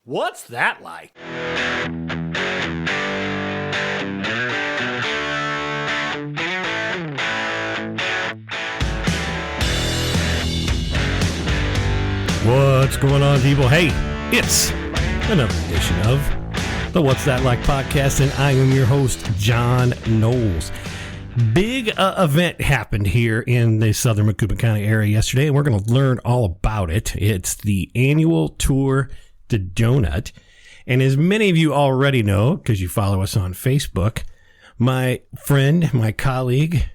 What's that like? What's going on, people? Hey, it's another edition of the What's That Like podcast, and I am your host, John Knowles. Big event happened here in the southern Macoupin County area yesterday, and we're going to learn all about it. It's the annual Tour de Donut. And as many of you already know, because you follow us on Facebook, my friend, my colleague,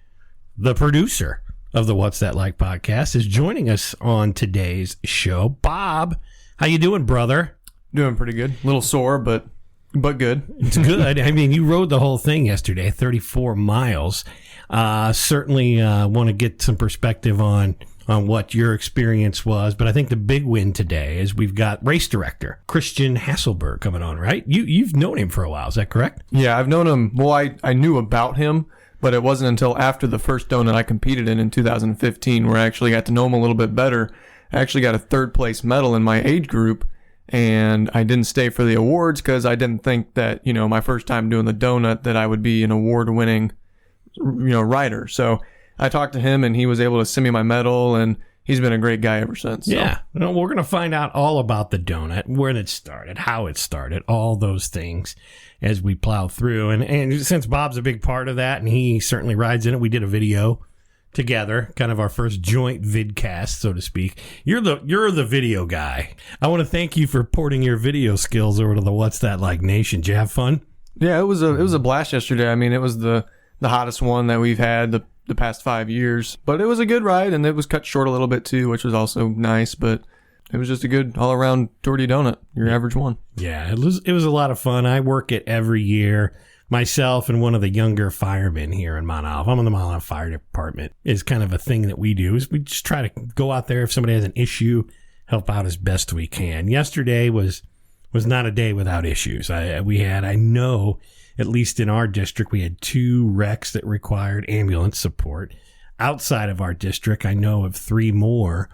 the producer of the What's That Like podcast is joining us on today's show. Bob, how you doing, brother? Doing pretty good. A little sore, but good. It's good. I mean, you rode the whole thing yesterday, 34 miles. Certainly want to get some perspective on what your experience was. But I think the big win today is we've got race director Christian Hasselberg coming on, right? You've known him for a while. Is that correct? Yeah, I've known him. Well, I knew about him, but it wasn't until after the first donut I competed in 2015 where I actually got to know him a little bit better. I actually got a third place medal in my age group, and I didn't stay for the awards because I didn't think that, my first time doing the donut that I would be an award-winning, rider. So I talked to him, and he was able to send me my medal, and he's been a great guy ever since. So. Yeah. Well, we're going to find out all about the donut, when it started, how it started, all those things as we plow through. And since Bob's a big part of that, and he certainly rides in it, we did a video together, kind of our first joint vidcast, so to speak. You're the video guy. I want to thank you for porting your video skills over to the What's That Like Nation. Did you have fun? Yeah, it was a blast yesterday. I mean, it was the hottest one that we've had the past 5 years, but it was a good ride, and it was cut short a little bit too, which was also nice, but it was just a good all-around Tour de Donut, your average one. Yeah, it was a lot of fun. I work it every year. Myself and one of the younger firemen here in Mount Olive, I'm in the Mount Olive Fire Department, is kind of a thing that we do, is we just try to go out there if somebody has an issue, help out as best we can. Yesterday was not a day without issues. I know, at least in our district, we had 2 wrecks that required ambulance support. Outside of our district, I know of 3 more.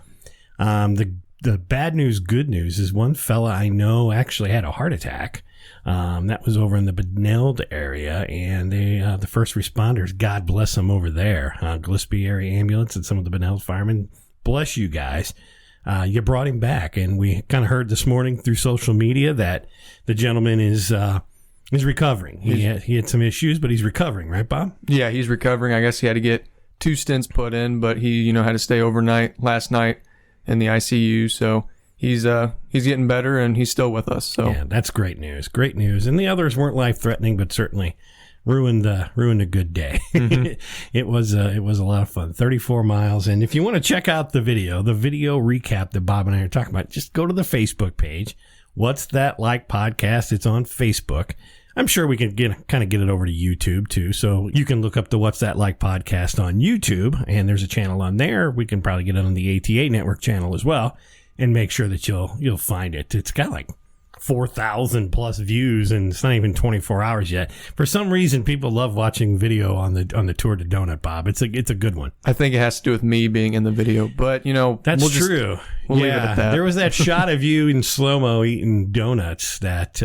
The bad news, good news is one fella I know actually had a heart attack. That was over in the Benilde area, and the first responders, God bless them over there, Gillespie area ambulance and some of the Benilde firemen, bless you guys. You brought him back, and we kind of heard this morning through social media that the gentleman is recovering. He had some issues, but he's recovering, right, Bob? Yeah, he's recovering. I guess he had to get 2 stents put in, but he had to stay overnight last night in the ICU, so he's getting better, and he's still with us. So yeah, that's great news. Great news. And the others weren't life-threatening, but certainly ruined a good day. Mm-hmm. It was a lot of fun. 34 miles. And if you want to check out the video recap that Bob and I are talking about, just go to the Facebook page. What's That Like podcast? It's on Facebook. I'm sure we can get it over to YouTube too. So you can look up the What's That Like podcast on YouTube, and there's a channel on there. We can probably get it on the ATA network channel as well, and make sure that you'll find it. It's got like 4,000 plus views, and it's not even 24 hours yet. For some reason, people love watching video on the Tour de Donut, Bob. It's a good one. I think it has to do with me being in the video, but that's true. We'll leave it at that. There was that shot of you in slow-mo eating donuts that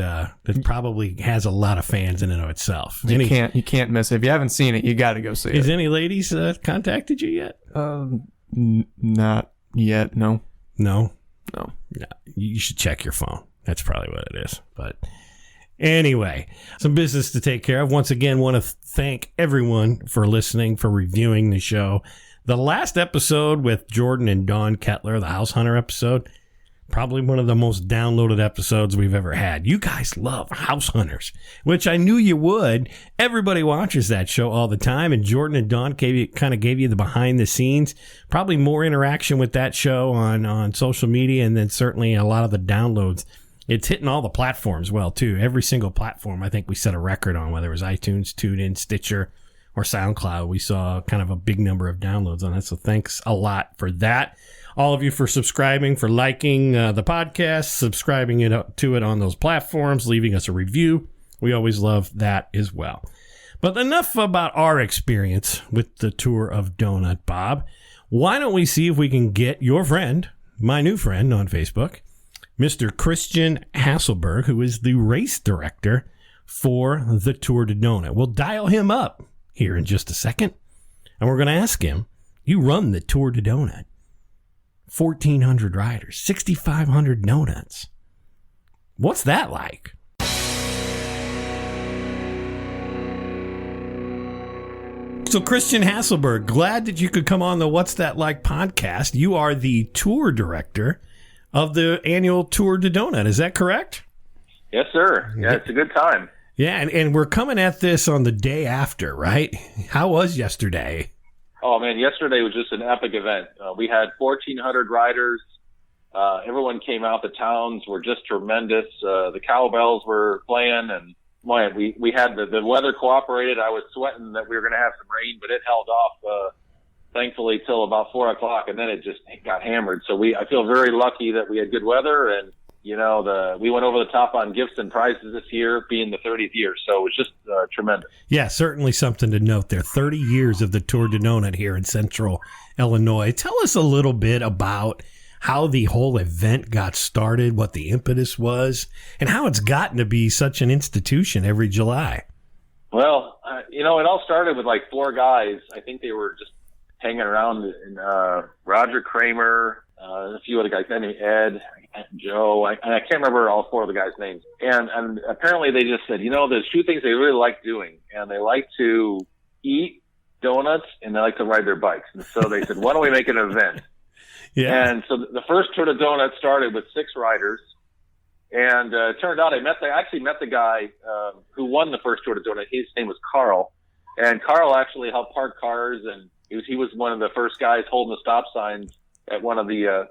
probably has a lot of fans in and of itself. You can't miss it. If you haven't seen it, you got to go see it. Has any ladies contacted you yet? Not yet. No. You should check your phone. That's probably what it is. But anyway, some business to take care of. Once again, want to thank everyone for listening, for reviewing the show. The last episode with Jordan and Dawn Kettler, the House Hunter episode, probably one of the most downloaded episodes we've ever had. You guys love House Hunters, which I knew you would. Everybody watches that show all the time, and Jordan and Dawn gave you the behind the scenes. Probably more interaction with that show on social media, and then certainly a lot of the downloads. It's hitting all the platforms well, too. Every single platform, I think we set a record on, whether it was iTunes, TuneIn, Stitcher, or SoundCloud. We saw kind of a big number of downloads on it, so thanks a lot for that. All of you for subscribing, for liking the podcast, subscribing to it on those platforms, leaving us a review. We always love that as well. But enough about our experience with the Tour of Donut, Bob. Why don't we see if we can get your friend, my new friend on Facebook, Mr. Christian Hasselberg, who is the race director for the Tour de Donut. We'll dial him up here in just a second, and we're going to ask him, you run the Tour de Donut, 1,400 riders, 6,500 donuts. What's that like? So Christian Hasselberg, glad that you could come on the What's That Like podcast. You are the tour director of the annual Tour de Donut. Is that correct? Yes, sir. Yeah, it's a good time. Yeah, and we're coming at this on the day after, right? How was yesterday? Oh, man, yesterday was just an epic event. We had 1,400 riders. Everyone came out. The towns were just tremendous. The cowbells were playing, and boy, we had the weather cooperated. I was sweating that we were going to have some rain, but it held off, thankfully, till about 4 o'clock, and then it just got hammered. So I feel very lucky that we had good weather, and we went over the top on gifts and prizes this year, being the 30th year. So it was just tremendous. Yeah, certainly something to note there. 30 years of the Tour de Donut here in Central Illinois. Tell us a little bit about how the whole event got started, what the impetus was, and how it's gotten to be such an institution every July. Well, it all started with like 4 guys. I think they were just hanging around, and Roger Kramer, a few other guys, Ed, Joe, I can't remember all 4 of the guys' names. And apparently they just said, there's 2 things they really like doing, and they like to eat donuts and they like to ride their bikes. And so they said, why don't we make an event? Yeah. And so the first Tour de Donut started with 6 riders. And it turned out I actually met the guy who won the first Tour de Donut. His name was Carl. And Carl actually helped park cars, and he was one of the first guys holding the stop signs at one of the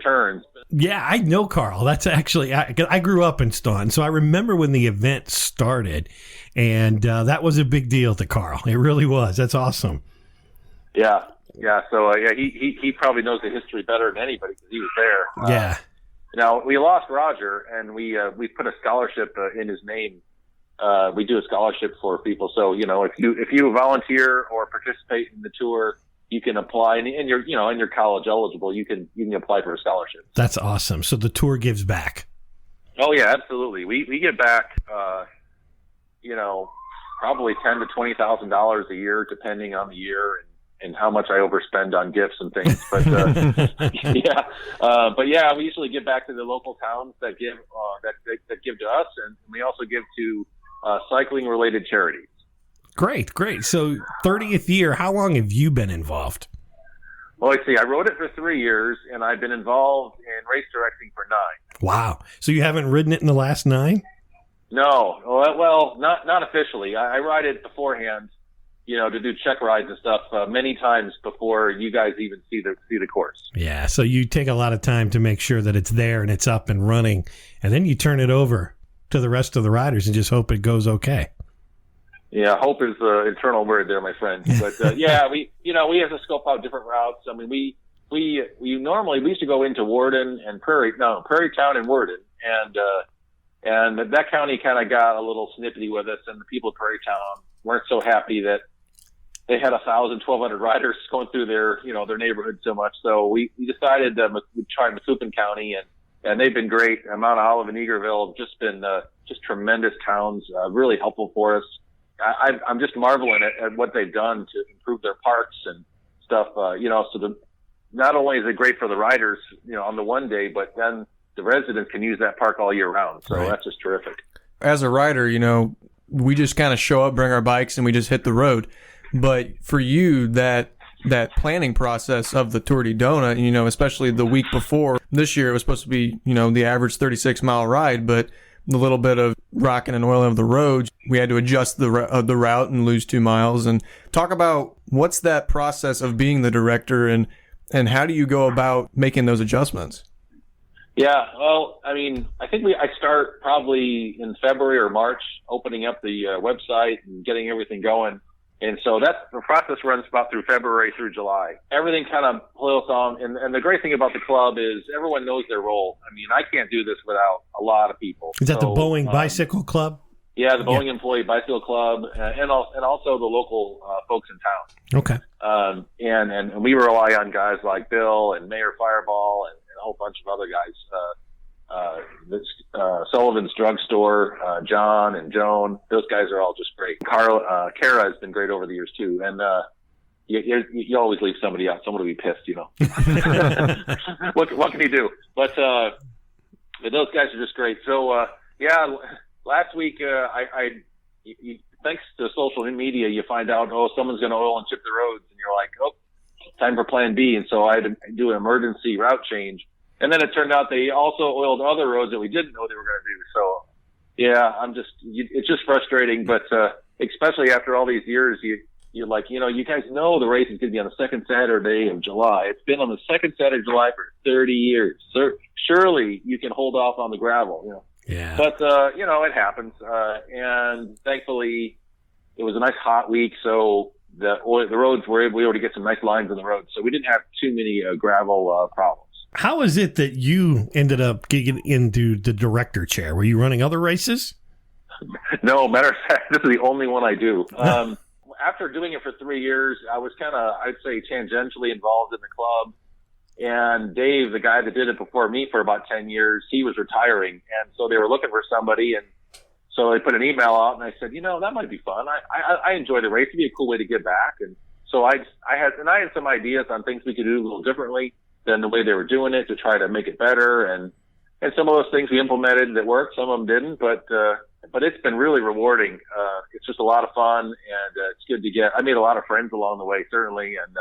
turns. Yeah, I know Carl. That's actually, I grew up in Staunton, so I remember when the event started, and that was a big deal to Carl. It really was. That's awesome. Yeah. So he probably knows the history better than anybody because he was there. Yeah. Now we lost Roger, and we put a scholarship in his name. We do a scholarship for people. So if you volunteer or participate in the tour, you can apply, and you're college eligible. You can apply for a scholarship. That's awesome. So the tour gives back. Oh yeah, absolutely. We get back, probably $10,000 to $20,000 a year, depending on the year and how much I overspend on gifts and things. But we usually give back to the local towns that give that give to us, and we also give to cycling related charities. Great. So 30th year, how long have you been involved? Well, let's see. I wrote it for 3 years, and I've been involved in race directing for 9. Wow. So you haven't ridden it in the last 9? No. Well, not officially. I ride it beforehand, to do check rides and stuff many times before you guys even see the course. Yeah. So you take a lot of time to make sure that it's there and it's up and running, and then you turn it over to the rest of the riders and just hope it goes okay. Yeah, hope is an internal word there, my friend. But we have to scope out different routes. I mean, we used to go into Worden and Prairie Town and Worden, and that county kind of got a little snippety with us, and the people of Prairie Town weren't so happy that they had 1,000, 1,200 riders going through their neighborhood so much. So we decided we'd try Macoupin County, and they've been great. Mount Olive and Eagerville have just been just tremendous towns, really helpful for us. I'm just marveling at what they've done to improve their parks and stuff. So not only is it great for the riders, on the one day, but then the residents can use that park all year round. So That's just terrific. As a rider, we just kind of show up, bring our bikes, and we just hit the road. But for you, that planning process of the Tour de Donut, especially the week before, this year it was supposed to be, the average 36-mile ride, but the little bit of rocking and oiling of the roads, we had to adjust the route and lose 2 miles. And talk about what's that process of being the director, and how do you go about making those adjustments? Yeah, well, I mean, I think I start probably in February or March, opening up the website and getting everything going. And so the process runs about through February through July. Everything kind of pulls on. And the great thing about the club is everyone knows their role. I mean, I can't do this without a lot of people. Is that the Boeing Bicycle Club? Yeah, the Boeing Employee Bicycle Club, and also the local folks in town. Okay. And we rely on guys like Bill and Mayor Fireball and a whole bunch of other guys. Sullivan's Drugstore, John and Joan. Those guys are all just great. Kara has been great over the years too. And you always leave somebody out. Someone will be pissed, you know. What can you do? But those guys are just great. So last week thanks to social media, you find out, someone's going to oil and chip the roads, and you're like, time for Plan B. And so I had to do an emergency route change. And then it turned out they also oiled other roads that we didn't know they were going to do. So, it's just frustrating. But especially after all these years, you're like, you guys know the race is going to be on the second Saturday of July. It's been on the second Saturday of July for 30 years. So surely you can hold off on the gravel, Yeah. But, it happens. And thankfully, it was a nice hot week. So the roads we were able to get some nice lines on the road. So we didn't have too many gravel problems. How is it that you ended up getting into the director chair? Were you running other races? No, matter of fact, this is the only one I do. After doing it for 3 years, I was kind of, I'd say, tangentially involved in the club. And Dave, the guy that did it before me for about 10 years, he was retiring. And so they were looking for somebody. And so I put an email out and I said, that might be fun. I enjoy the race. It'd be a cool way to give back. And so I had some ideas on things we could do a little differently than the way they were doing it to try to make it better. And some of those things we implemented that worked, some of them didn't, but it's been really rewarding. It's just a lot of fun, and it's good to I made a lot of friends along the way, certainly. And,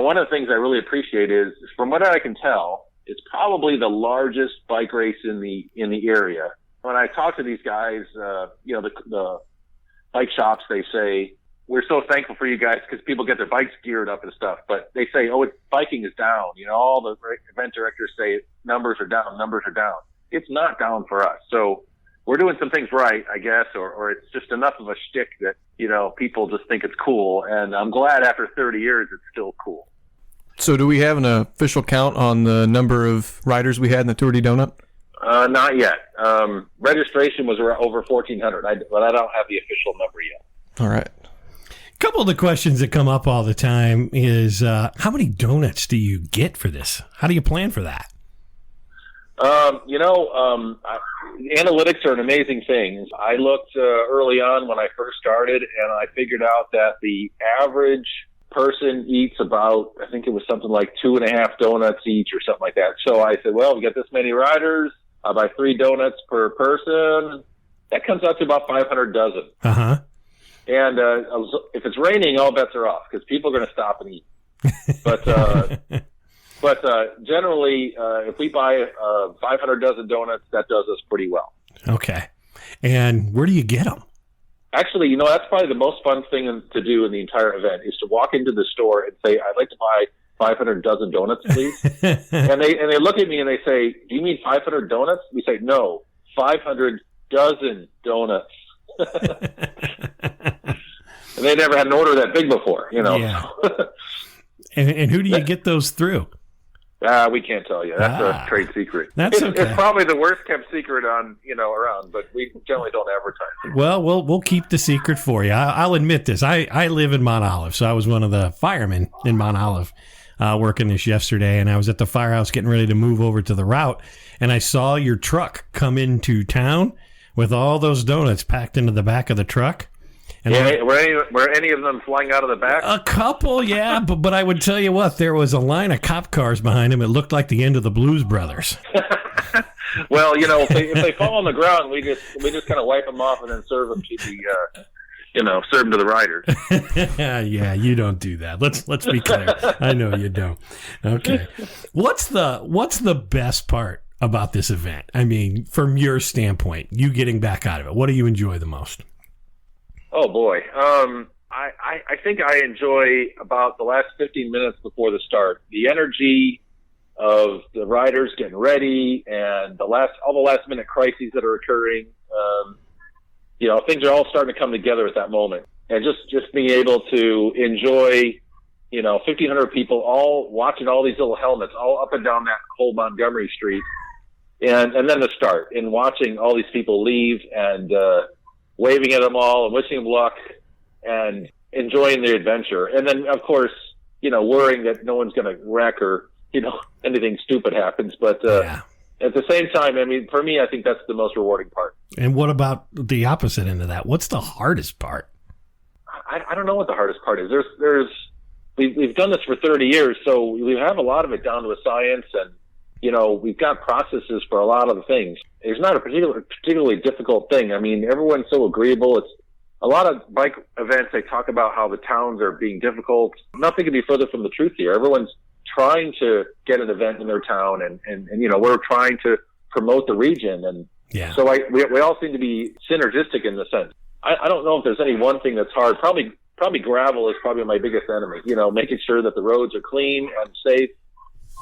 one of the things I really appreciate is, from what I can tell, it's probably the largest bike race in the area. When I talk to these guys, the bike shops, they say, we're so thankful for you guys because people get their bikes geared up and stuff. But they say, biking is down. All the event directors say numbers are down. It's not down for us. So we're doing some things right, I guess, or it's just enough of a shtick that, people just think it's cool. And I'm glad after 30 years it's still cool. So do we have an official count on the number of riders we had in the Tour de Donut? Not yet. Registration was over 1,400, but I don't have the official number yet. All right. Couple of the questions that come up all the time is how many donuts do you get for this? How do you plan for that? Analytics are an amazing thing. I looked early on when I first started, and I figured out that the average person eats about, I think it was something like 2.5 donuts each or something like that. So I said, we got this many riders. I buy 3 donuts per person. That comes out to about 500 dozen. Uh-huh. And if it's raining, all bets are off because people are going to stop and eat. But generally, if we buy 500 dozen donuts, that does us pretty well. Okay. And where do you get them? Actually, that's probably the most fun thing to do in the entire event is to walk into the store and say, I'd like to buy 500 dozen donuts, please. and they look at me and they say, do you mean 500 donuts? We say, no, 500 dozen donuts. And they never had an order that big before, Yeah. And who do you get those through? We can't tell you. That's a trade secret. That's okay. It's probably the worst kept secret around, but we generally don't advertise. Well, we'll keep the secret for you. I'll admit this. I live in Mount Olive, so I was one of the firemen in Mount Olive working this yesterday, and I was at the firehouse getting ready to move over to the route, and I saw your truck come into town with all those donuts packed into the back of the truck. And were any of them flying out of the back? A couple, yeah, but I would tell you what, there was a line of cop cars behind him. It looked like the end of the Blues Brothers. Well, if they fall on the ground, we just kind of wipe them off and then serve them to the serve them to the riders. Yeah, you don't do that. Let's be clear. I know you don't. Okay, what's the best part about this event? I mean, from your standpoint, you getting back out of it, what do you enjoy the most? Oh boy. I think I enjoy about the last 15 minutes before the start. The energy of the riders getting ready and all the last minute crises that are occurring. Things are all starting to come together at that moment. And just being able to enjoy, 1,500 people all watching all these little helmets all up and down that whole Montgomery Street. And then the start and watching all these people leave and, waving at them all and wishing them luck and enjoying the adventure. And then, of course, worrying that no one's going to wreck or, anything stupid happens. But at the same time, I mean, for me, I think that's the most rewarding part. And what about the opposite end of that? What's the hardest part? I don't know what the hardest part is. We've done this for 30 years, so we have a lot of it down to a science, and we've got processes for a lot of the things. There's not a particularly difficult thing. I mean, everyone's so agreeable. It's a lot of bike events. They talk about how the towns are being difficult. Nothing could be further from the truth here. Everyone's trying to get an event in their town, and we're trying to promote the region, and so we all seem to be synergistic in the sense. I don't know if there's any one thing that's hard. Probably gravel is probably my biggest enemy. Making sure that the roads are clean and safe,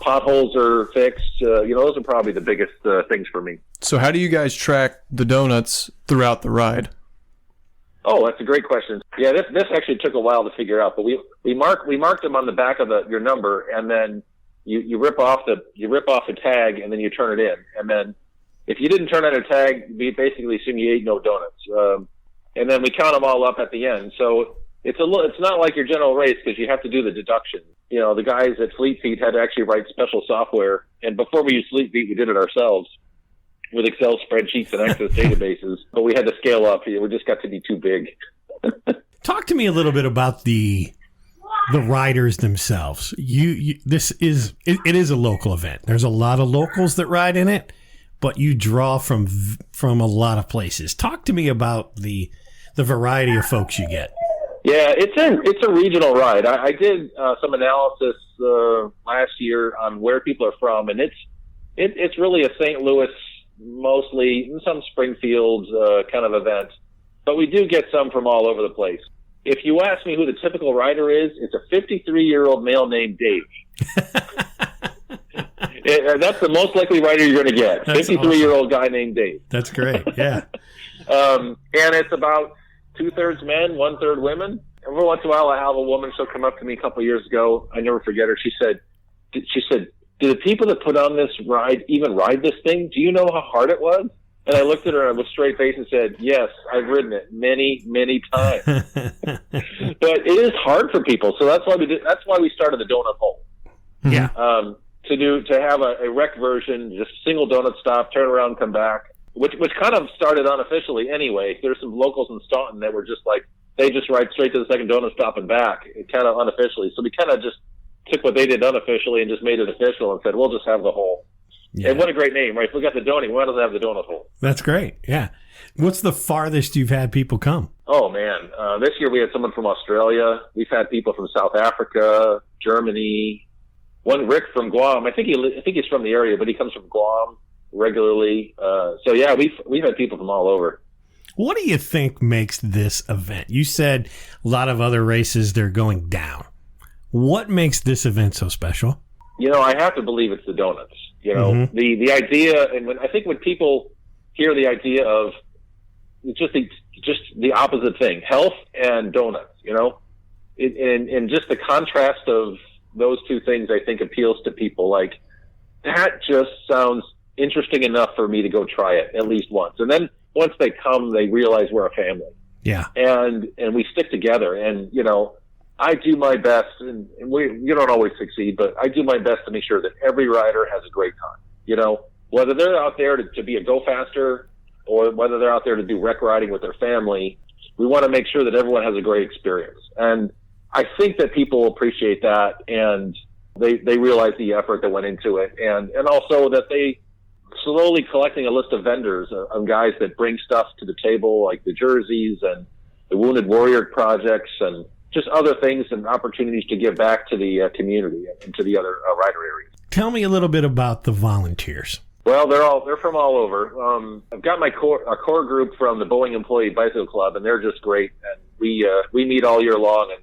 potholes are fixed. Those are probably the biggest things for me. So how do you guys track the donuts throughout the ride? Oh, that's a great question. Yeah, this actually took a while to figure out, but we marked them on the back of your number, and then you rip off the tag, and then you turn it in, and then if you didn't turn in a tag, we basically assume you ate no donuts. And then we count them all up at the end. So it's not like your general race, because you have to do the deduction. The guys at Fleet Feet had to actually write special software, and before we used Fleet Feet, we did it ourselves with Excel spreadsheets and Access databases. But we had to scale up. We just got to be too big. Talk to me a little bit about the riders themselves. This is a local event. There's a lot of locals that ride in it, but you draw from a lot of places. Talk to me about the variety of folks you get. Yeah, it's a regional ride. I did some analysis last year on where people are from, and it's really a St. Louis, mostly, some Springfield kind of event, but we do get some from all over the place. If you ask me who the typical rider is, it's a 53-year-old male named Dave. That's the most likely rider you're going to get. 53-year-old guy named Dave. That's great. Yeah. And it's about 2/3 men, 1/3 women. Every once in a while, I have a woman. She'll come up to me a couple of years ago. I never forget her. She said, "Do the people that put on this ride even ride this thing? Do you know how hard it was?" And I looked at her with a straight face and said, "Yes, I've ridden it many, many times." But it is hard for people, so that's why we did. That's why we started the donut hole. Yeah. To have a rec version, just single donut stop, turn around, come back, which kind of started unofficially anyway. There's some locals in Staunton that were just like, they just ride straight to the second donut stop and back, kind of unofficially. So we kind of just took what they did unofficially and just made it official and said, we'll just have the hole. Yeah. And what a great name, right? If we got the donut, why doesn't it have the donut hole? That's great. Yeah. What's the farthest you've had people come? Oh man, this year we had someone from Australia. We've had people from South Africa, Germany. One Rick from Guam. I think he's from the area, but he comes from Guam regularly. So yeah, we've had people from all over. What do you think makes this event? You said a lot of other races, they're going down. What makes this event so special? I have to believe it's the donuts. Mm-hmm. The idea, and when people hear the idea of just the opposite thing, health and donuts, and just the contrast of those two things, I think appeals to people. Like, that just sounds interesting enough for me to go try it at least once. And then once they come, they realize we're a family. Yeah. And we stick together. And, I do my best, and you don't always succeed, but I do my best to make sure that every rider has a great time. Whether they're out there to be a go faster or whether they're out there to do rec riding with their family, we want to make sure that everyone has a great experience. And I think that people appreciate that, and they realize the effort that went into it, and also that they slowly collecting a list of vendors of guys that bring stuff to the table, like the jerseys and the Wounded Warrior projects and just other things and opportunities to give back to the community and to the other rider areas. Tell me a little bit about the volunteers. Well, they're from all over. I've got a core group from the Boeing Employee Bicycle Club, and they're just great. And we meet all year long, and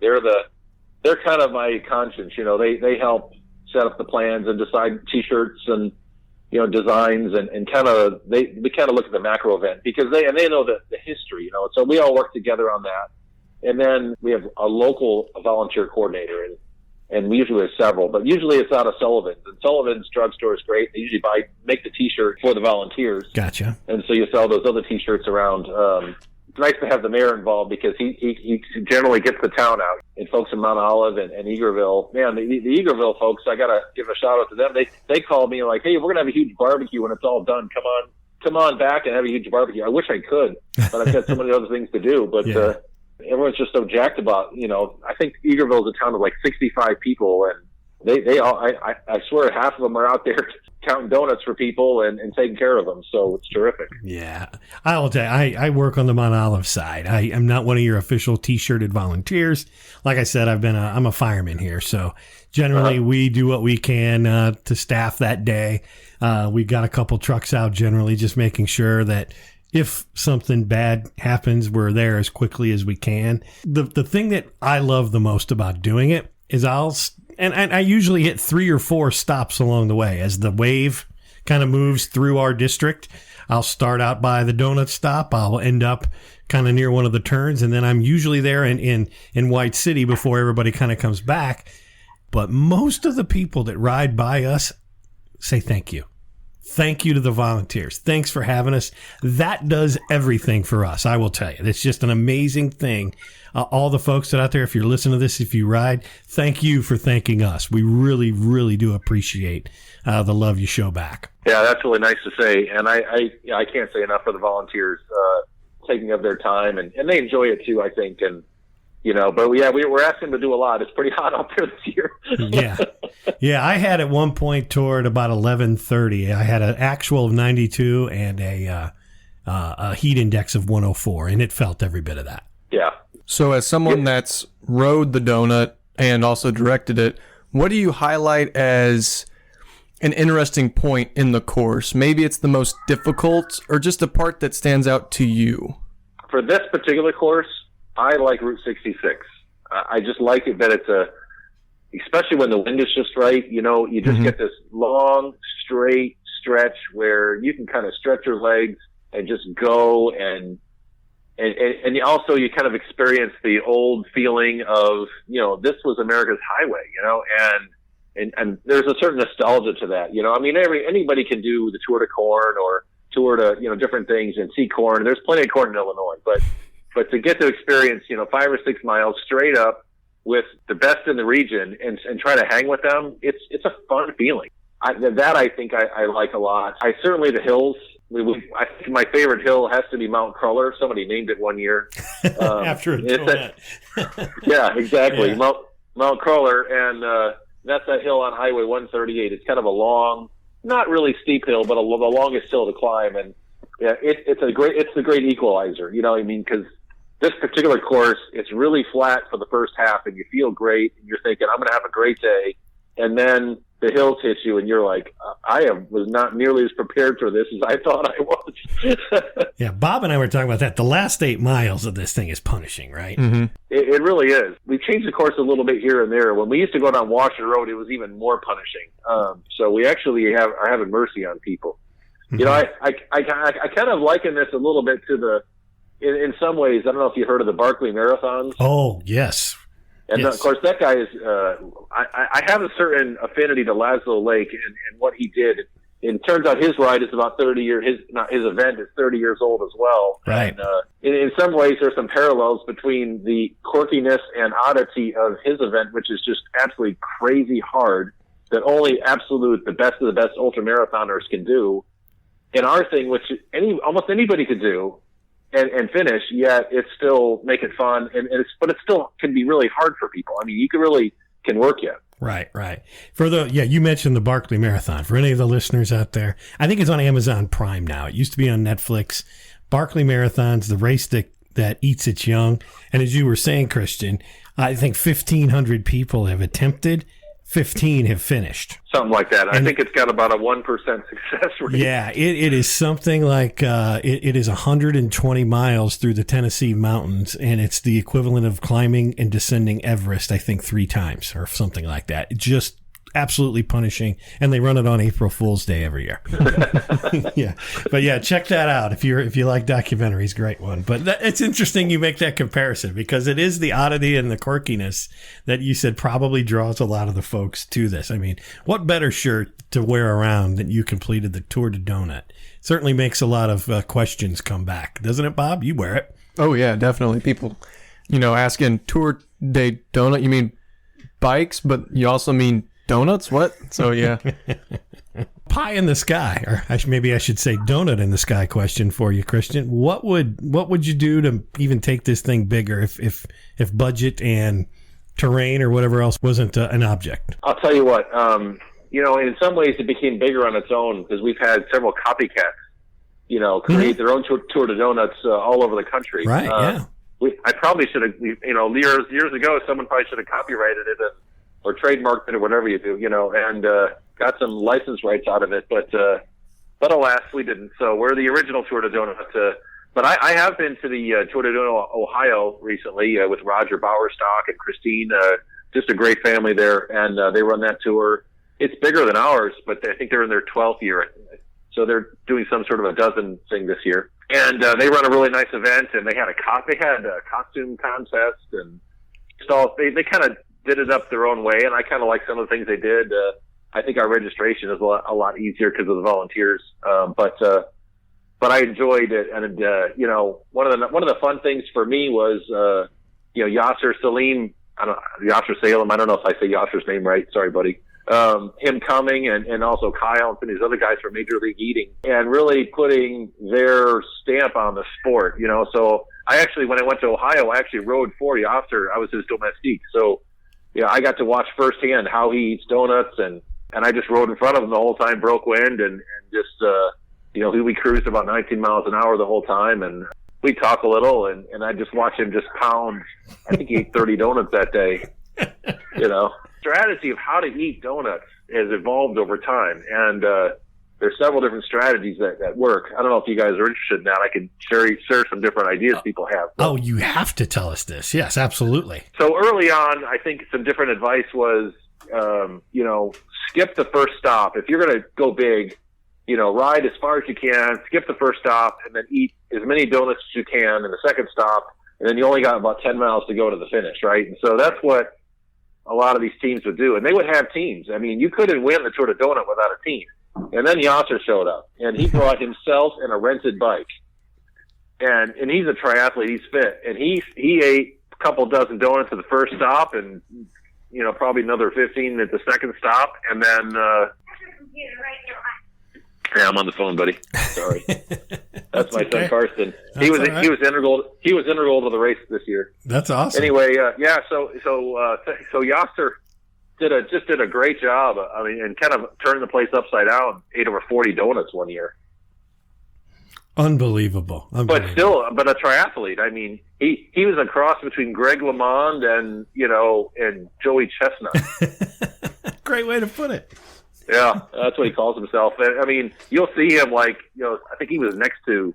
they're kind of my conscience. They help set up the plans and decide T-shirts and designs and we kind of look at the macro event because they know the history. So we all work together on that. And then we have a local volunteer coordinator, and we usually have several, but usually it's out of Sullivan's. And Sullivan's drugstore is great. They usually make the T-shirt for the volunteers. Gotcha. And so you sell those other T-shirts around. it's nice to have the mayor involved because he generally gets the town out. And folks in Mount Olive and Eagerville, man, the Eagerville folks, I got to give a shout out to them. They called me like, hey, we're going to have a huge barbecue when it's all done. Come on back and have a huge barbecue. I wish I could, but I've got so many other things to do. But everyone's just so jacked about, I think Eagerville is a town of like 65 people, and they all, I swear half of them are out there counting donuts for people and taking care of them. So it's terrific. Yeah. I will tell you, I work on the Mount Olive side. I am not one of your official T-shirted volunteers. Like I said, I'm a fireman here. So generally we do what we can to staff that day. We've got a couple trucks out generally, just making sure that if something bad happens, we're there as quickly as we can. The thing that I love the most about doing it is I usually hit 3 or 4 stops along the way as the wave kind of moves through our district. I'll start out by the donut stop. I'll end up kind of near one of the turns, and then I'm usually there in White City before everybody kind of comes back. But most of the people that ride by us say thank you. Thank you to the volunteers. Thanks for having us. That does everything for us, I will tell you. It's just an amazing thing. All the folks that out there, if you're listening to this, if you ride, thank you for thanking us. We really, really do appreciate the love you show back. Yeah, that's really nice to say. And I can't say enough for the volunteers taking up their time, and they enjoy it too, I think. And but we're asking them to do a lot. It's pretty hot out there this year. Yeah. I had at one point toward about 11:30. I had an actual of 92 and a heat index of 104, and it felt every bit of that. Yeah. So as someone that's rode the donut and also directed it, what do you highlight as an interesting point in the course? Maybe it's the most difficult or just a part that stands out to you. For this particular course, I like Route 66. I just like it that especially when the wind is just right, you just get this long, straight stretch where you can kind of stretch your legs and just go and also you kind of experience the old feeling of, this was America's highway, and there's a certain nostalgia to that, anybody can do the Tour de Corn or tour to, different things and see corn. There's plenty of corn in Illinois, but to get to experience, 5 or 6 miles straight up with the best in the region and try to hang with them, it's a fun feeling. I think I like a lot. Certainly the hills. I think my favorite hill has to be Mount Cruller. Somebody named it one year. After a donut. Yeah, exactly. Yeah. Mount Cruller, and that's that hill on Highway 138. It's kind of a long, not really steep hill, but the longest hill to climb. And yeah, it's the great equalizer. Because this particular course, it's really flat for the first half, and you feel great, and you're thinking, I'm going to have a great day. And then the hills hit you, and you're like, was not nearly as prepared for this as I thought I was. Yeah, Bob and I were talking about that. The last 8 miles of this thing is punishing, right? Mm-hmm. It really is. We've changed the course a little bit here and there. When we used to go down Washer Road, it was even more punishing. So we actually are having mercy on people. Mm-hmm. I kind of liken this a little bit to in some ways, I don't know if you heard of the Barkley Marathons. Oh, yes. And yes. Of course, that guy is, I have a certain affinity to Laszlo Lake and what he did. It turns out his ride is about 30 years, his event is 30 years old as well. Right. And, in some ways, there's some parallels between the quirkiness and oddity of his event, which is just absolutely crazy hard that only the best of the best ultramarathoners can do. And our thing, which almost anybody could do, and finish, yet it's still make it fun, but it still can be really hard for people. You can work you. Right. You mentioned the Barkley Marathon. For any of the listeners out there, I think it's on Amazon Prime now. It used to be on Netflix. Barkley Marathon's the race that eats its young. And as you were saying, Christian, I think 1,500 people have attempted. 15 have finished. Something like that. I think it's got about a 1% success rate. Yeah, it is something like it is 120 miles through the Tennessee mountains, and it's the equivalent of climbing and descending Everest, I think, 3 times or something like that. Just absolutely punishing, and they run it on April Fool's Day every year. Yeah, but yeah, check that out if you like documentaries. Great one. But it's interesting you make that comparison because it is the oddity and the quirkiness that you said probably draws a lot of the folks to this. What better shirt to wear around than you completed the Tour de Donut? Certainly makes a lot of questions come back, doesn't it, Bob? You wear it. Oh yeah, definitely. People, asking Tour de Donut. You mean bikes, but you also mean donuts? What? So yeah. Pie in the sky, or maybe I should say donut in the sky question for you, Christian. What would you do to even take this thing bigger if budget and terrain or whatever else wasn't an object? I'll tell you what, in some ways it became bigger on its own because we've had several copycats, create their own tour de donuts all over the country. Right, yeah. I probably should have, years ago, someone probably should have copyrighted it or trademarked it or whatever you do, and got some license rights out of it. But alas, we didn't. So we're the original Tour de Donut. But I have been to the Tour de Donut, Ohio recently with Roger Bowerstock and Christine, just a great family there, and they run that tour. It's bigger than ours, but I think they're in their 12th year. So they're doing some sort of a dozen thing this year. And they run a really nice event, and they had a costume contest, and they kind of did it up their own way, and I kind of like some of the things they did. I think our registration is a lot easier because of the volunteers. But I enjoyed it, and one of the fun things for me was Yasser Salim. Yasser Salem. I don't know if I say Yasser's name right. Sorry, buddy. Him coming and also Kyle and some of these other guys from Major League Eating and really putting their stamp on the sport. So I actually, when I went to Ohio, I actually rode for Yasser. I was his domestique. So I got to watch firsthand how he eats donuts, and I just rode in front of him the whole time, broke wind, and just we cruised about 19 miles an hour the whole time, and we talk a little, and I just watch him just pound. I think he ate 30 donuts that day. Strategy of how to eat donuts has evolved over time, and there's several different strategies that work. I don't know if you guys are interested in that. I can share some different ideas people have. Oh, you have to tell us this. Yes, absolutely. So early on, I think some different advice was, skip the first stop. If you're going to go big, ride as far as you can, skip the first stop, and then eat as many donuts as you can in the second stop, and then you only got about 10 miles to go to the finish, right? And so that's what a lot of these teams would do. And they would have teams. I mean, you couldn't win the Tour de Donut without a team. And then Yasser showed up, and he brought himself and a rented bike. And he's a triathlete. He's fit. And he ate a couple dozen donuts at the first stop and, probably another 15 at the second stop. And then, yeah, I'm on the phone, buddy. Sorry. That's my son Karsten. He was integral to the race this year. That's awesome. Anyway, so Yasser did a great job. I mean, and kind of turned the place upside down. Ate over 40 donuts one year. Unbelievable. But a triathlete. I mean, he was a cross between Greg LeMond and Joey Chestnut. Great way to put it. Yeah, that's what he calls himself. I mean, you'll see him I think he was next to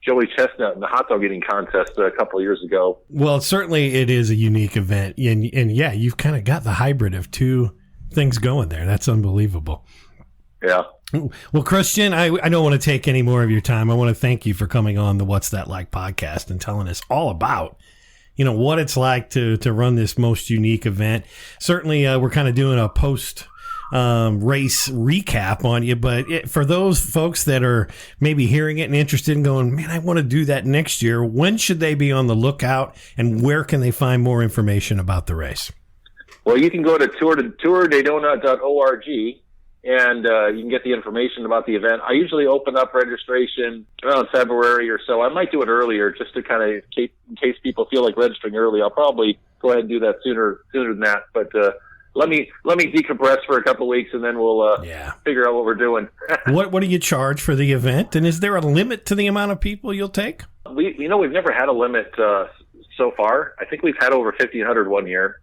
Joey Chestnut in the hot dog eating contest a couple of years ago. Well, certainly it is a unique event. And yeah, you've kind of got the hybrid of two things going there. That's unbelievable. Yeah. Well, Christian, I don't want to take any more of your time. I want to thank you for coming on the What's That Like podcast and telling us all about what it's like to run this most unique event. Certainly, we're kind of doing a post race recap on you, but for those folks that are maybe hearing it and interested in going, man, I want to do that next year, when should they be on the lookout, and where can they find more information about the race? Well, you can go to tourdedonut.org and you can get the information about the event. I usually open up registration around February or so. I might do it earlier just to kind of, in case people feel like registering early. I'll probably go ahead and do that sooner than that. But let me decompress for a couple of weeks, and then we'll figure out what we're doing. What do you charge for the event? And is there a limit to the amount of people you'll take? We've never had a limit so far. I think we've had over 1,500 one year.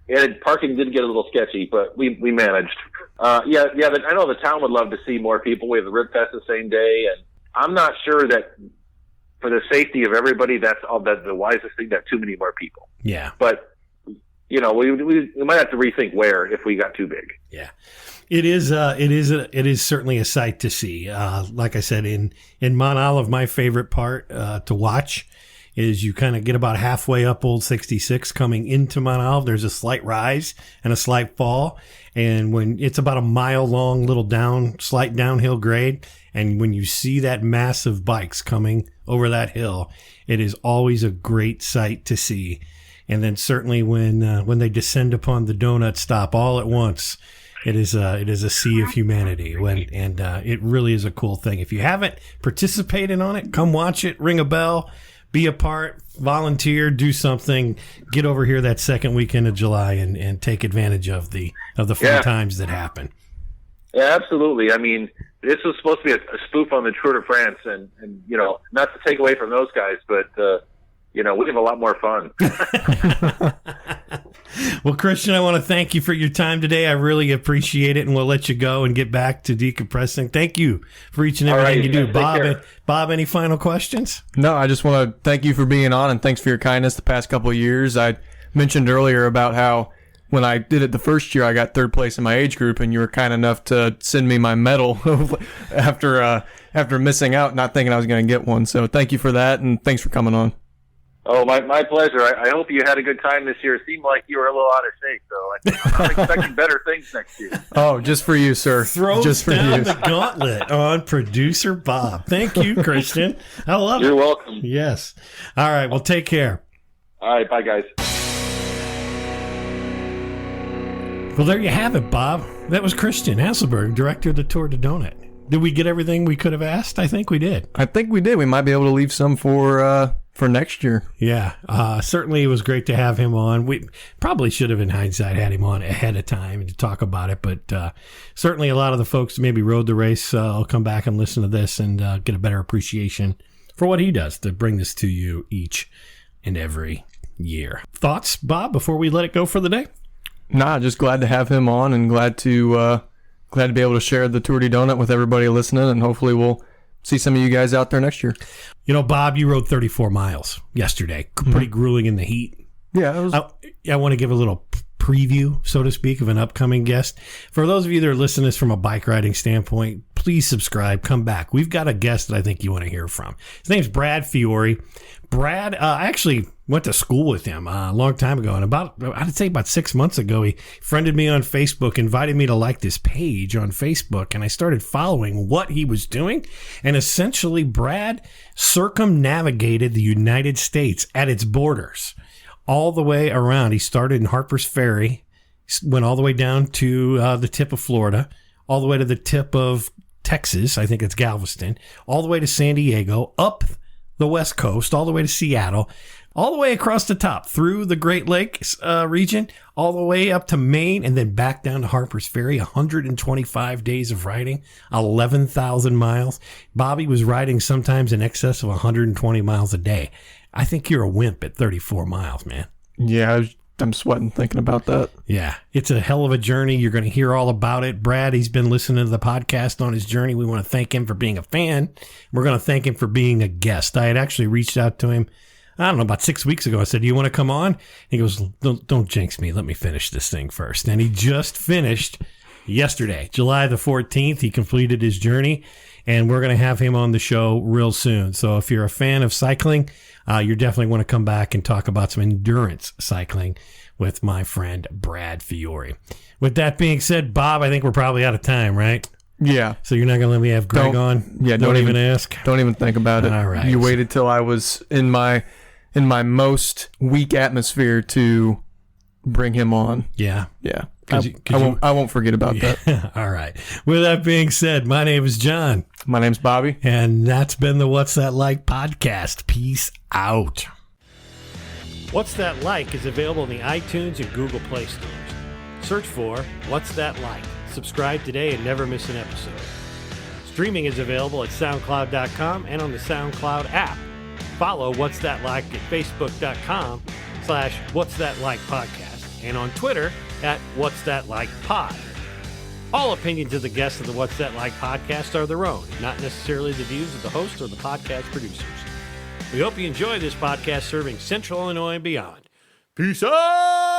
And parking did get a little sketchy, but we managed. I know the town would love to see more people. We have the Rib Fest the same day, and I'm not sure that for the safety of everybody, that's the wisest thing to have too many more people. Yeah. But we might have to rethink where if we got too big. Yeah. It is certainly a sight to see. Like I said, in Mount Olive, my favorite part to watch is you kind of get about halfway up Old 66 coming into Mount Olive. There's a slight rise and a slight fall. And when it's about a mile long little slight downhill grade, and when you see that mass of bikes coming over that hill, it is always a great sight to see. And then certainly when they descend upon the donut stop all at once, it is a sea of humanity. It really is a cool thing. If you haven't participated on it, come watch it, ring a bell, be a part, volunteer, do something. Get over here that second weekend of July and take advantage of the fun times that happen. Yeah, absolutely. I mean, this was supposed to be a spoof on the Tour de France, and not to take away from those guys, but we have a lot more fun. Well, Christian, I want to thank you for your time today. I really appreciate it, and we'll let you go and get back to decompressing. Thank you for each and everything you do. Bob, any final questions? No, I just want to thank you for being on, and thanks for your kindness the past couple of years. I mentioned earlier about how when I did it the first year, I got third place in my age group, and you were kind enough to send me my medal after missing out, not thinking I was going to get one. So thank you for that, and thanks for coming on. Oh, my pleasure. I hope you had a good time this year. It seemed like you were a little out of shape, so I'm expecting better things next year. Oh, just for you, sir. Throws down the gauntlet on producer Bob. Thank you, Christian. I love it. You're welcome. Yes. All right. Well, take care. All right. Bye, guys. Well, there you have it, Bob. That was Christian Hasselberg, director of the Tour de Donut. Did we get everything we could have asked? I think we did. We might be able to leave some for next year. Yeah. Certainly it was great to have him on. We probably should have, in hindsight, had him on ahead of time to talk about it. But certainly a lot of the folks who maybe rode the race will come back and listen to this and get a better appreciation for what he does to bring this to you each and every year. Thoughts, Bob, before we let it go for the day? Nah, just glad to have him on and glad to be able to share the Tour de Donut with everybody listening, and hopefully we'll see some of you guys out there next year. Bob, you rode 34 miles yesterday. Pretty grueling in the heat. Yeah. I want to give a little preview, so to speak, of an upcoming guest. For those of you that are listening to this from a bike riding standpoint, please subscribe, come back. We've got a guest that I think you want to hear from. His name's Brad Fiore. Brad, I actually went to school with him a long time ago, and I'd say about 6 months ago, he friended me on Facebook, invited me to like this page on Facebook, and I started following what he was doing. And essentially, Brad circumnavigated the United States at its borders all the way around. He started in Harper's Ferry, went all the way down to the tip of Florida, all the way to the tip of Texas, I think it's Galveston, all the way to San Diego, up the West Coast, all the way to Seattle, all the way across the top through the Great Lakes region, all the way up to Maine, and then back down to Harper's Ferry. 125 days of riding, 11,000 miles. Bobby was riding sometimes in excess of 120 miles a day. I think you're a wimp at 34 miles, man. Yeah, I'm sweating thinking about that. Yeah, it's a hell of a journey. You're going to hear all about it. Brad, he's been listening to the podcast on his journey. We want to thank him for being a fan. We're going to thank him for being a guest. I had actually reached out to him, I don't know, about 6 weeks ago. I said, do you want to come on? He goes, don't jinx me. Let me finish this thing first. And he just finished yesterday, July the 14th. He completed his journey, and we're going to have him on the show real soon. So if you're a fan of cycling, you definitely want to come back and talk about some endurance cycling with my friend Brad Fiore. With that being said, Bob, I think we're probably out of time, right? Yeah. So you're not going to let me have Greg on? Yeah, don't even ask? Don't even think about it. All right. You waited till I was in my most weak atmosphere to bring him on. Yeah. Yeah. I won't forget about that. All right. With that being said, my name is John. My name's Bobby. And that's been the What's That Like podcast. Peace out. What's That Like is available in the iTunes and Google Play stores. Search for What's That Like. Subscribe today and never miss an episode. Streaming is available at SoundCloud.com and on the SoundCloud app. Follow What's That Like at Facebook.com/What's That Like Podcast and on Twitter at What's That Like Pod. All opinions of the guests of the What's That Like podcast are their own, not necessarily the views of the host or the podcast producers. We hope you enjoy this podcast serving Central Illinois and beyond. Peace out!